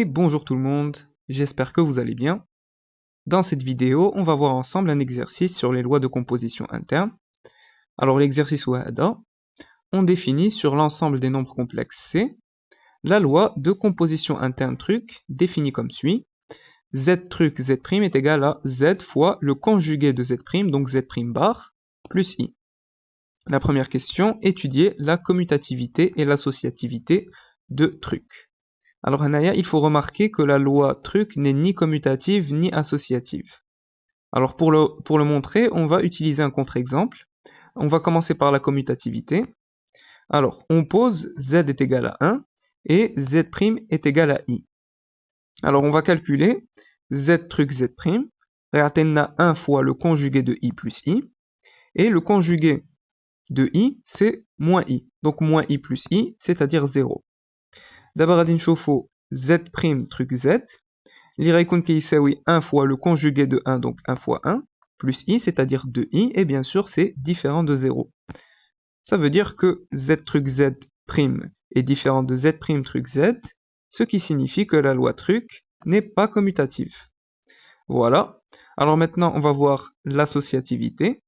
Et bonjour tout le monde, j'espère que vous allez bien. Dans cette vidéo, on va voir ensemble un exercice sur les lois de composition interne. Alors l'exercice wahada, on définit sur l'ensemble des nombres complexes C, la loi de composition interne truc définie comme suit. Z truc Z' est égal à Z fois le conjugué de Z', donc Z' bar, plus I. La première question, étudier la commutativité et l'associativité de truc. Alors, Hanaya, il faut remarquer que la loi truc n'est ni commutative ni associative. Alors, pour le montrer, on va utiliser un contre-exemple. On va commencer par la commutativité. Alors, on pose Z est égal à 1 et Z' est égal à I. Alors, on va calculer Z truc Z'. On a 1 fois le conjugué de I plus I. Et le conjugué de I, c'est moins I. Donc, moins I plus I, c'est-à-dire 0. D'abord, غادي نشوفوا Z' truc Z. اللي غيكون كيساوي 1 fois le conjugué de 1, donc 1 fois 1, plus I, c'est-à-dire 2I, et bien sûr, c'est différent de 0. Ça veut dire que Z truc Z' est différent de Z' truc Z, ce qui signifie que la loi truc n'est pas commutative. Voilà. Alors maintenant, on va voir l'associativité.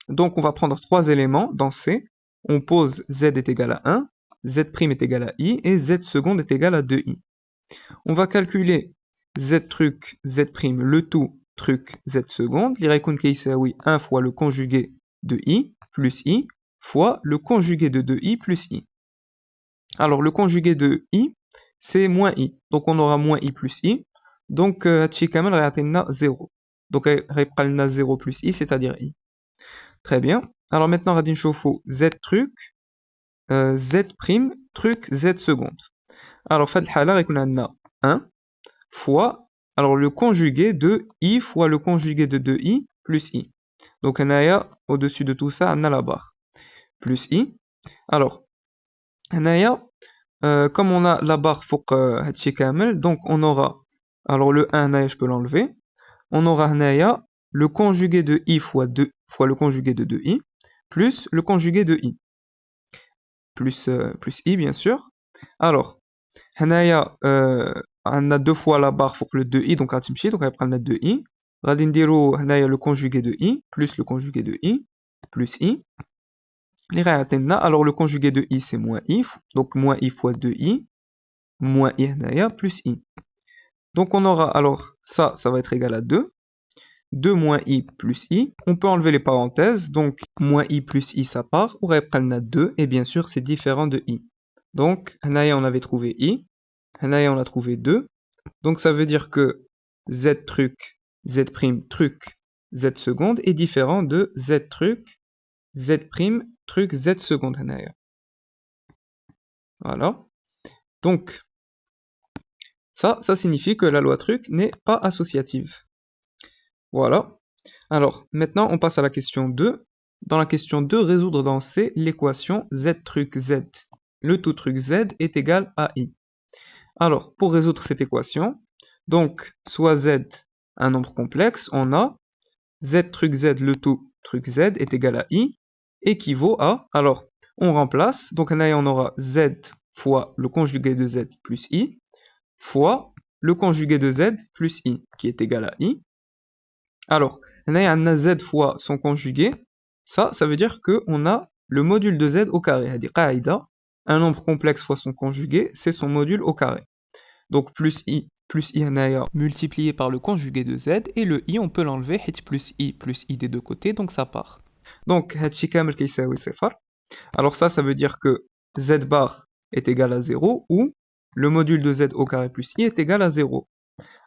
Donc, on va prendre 3 éléments dans C. On pose Z est égal à 1, Z' est égal à I, et Z seconde est égal à 2I. On va calculer Z truc Z', le tout truc Z seconde. Il y a 1 fois le conjugué de I plus I fois le conjugué de 2I plus I. Alors, le conjugué de I, c'est moins I. Donc, on aura moins I plus I. Donc, il y a 0. Donc, il y a 0 plus I, c'est-à-dire I. Très bien. Alors, maintenant, on va chauffer Z truc Z' truc Z seconde. Alors, fait le 1 fois, alors le conjugué de I fois le conjugué de 2I plus I. Donc, on a au-dessus de tout ça, on a la barre. Plus I. Alors, on a, comme on a la barre fouq hatchi kamel, donc on aura, alors le 1, je peux l'enlever. On aura le conjugué de I fois 2 fois le conjugué de 2I plus le conjugué de I. Plus I, bien sûr. Alors, on a 2 fois la barre pour le 2i, donc on va prendre le 2i. On a le conjugué de i, plus le conjugué de i, plus i. Alors, le conjugué de i, c'est moins i, donc moins i fois 2i, moins i, plus i. Donc, on aura, alors, ça va être égal à 2. 2 moins i plus i. On peut enlever les parenthèses, donc moins i plus i, ça part. On va prendre 2, et bien sûr, c'est différent de i. Donc, on avait trouvé i. On a trouvé 2. Donc, ça veut dire que Z truc, Z' truc, Z seconde est différent de Z truc, Z' truc, Z seconde. Voilà. Donc, ça signifie que la loi truc n'est pas associative. Voilà. Alors, maintenant, on passe à la question 2. Dans la question 2, résoudre dans C l'équation Z truc Z. Le tout truc Z est égal à I. Alors, pour résoudre cette équation, donc, soit Z, un nombre complexe, on a Z truc Z, le tout truc Z est égal à I, équivaut à, alors, on remplace, donc on aura Z fois le conjugué de Z plus I, fois le conjugué de Z plus I, qui est égal à I. Alors, on a Z fois son conjugué, ça veut dire qu'on a le module de Z au carré, c'est-à-dire un nombre complexe fois son conjugué, c'est son module au carré. Donc plus I multiplié par le conjugué de Z, et le I on peut l'enlever, plus I des deux côtés, donc ça part. Donc, alors ça veut dire que Z bar est égal à 0, ou le module de Z au carré plus I est égal à 0.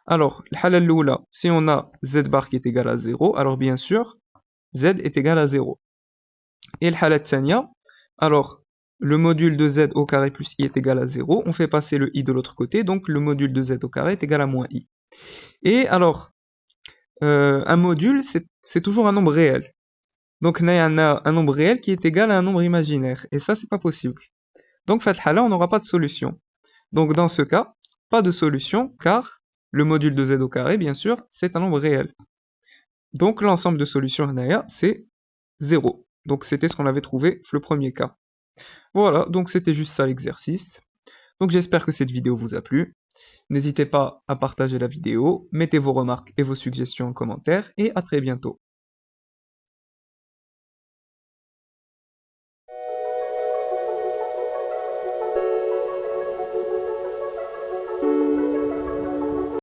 Alors, si on a Z bar qui est égal à 0, alors bien sûr, Z est égal à 0. Et le alors, le module de Z au carré plus I est égal à 0. On fait passer le I de l'autre côté, donc le module de Z au carré est égal à moins I. Et alors, un module, c'est toujours un nombre réel. Donc, on a un nombre réel qui est égal à un nombre imaginaire. Et ça, c'est pas possible. Donc, on n'aura pas de solution. Donc, dans ce cas, pas de solution, car le module de Z au carré, bien sûr, c'est un nombre réel. Donc, l'ensemble de solutions, c'est 0. Donc, c'était ce qu'on avait trouvé le premier cas. Voilà, donc c'était juste ça l'exercice. Donc j'espère que cette vidéo vous a plu. N'hésitez pas à partager la vidéo, mettez vos remarques et vos suggestions en commentaire et à très bientôt.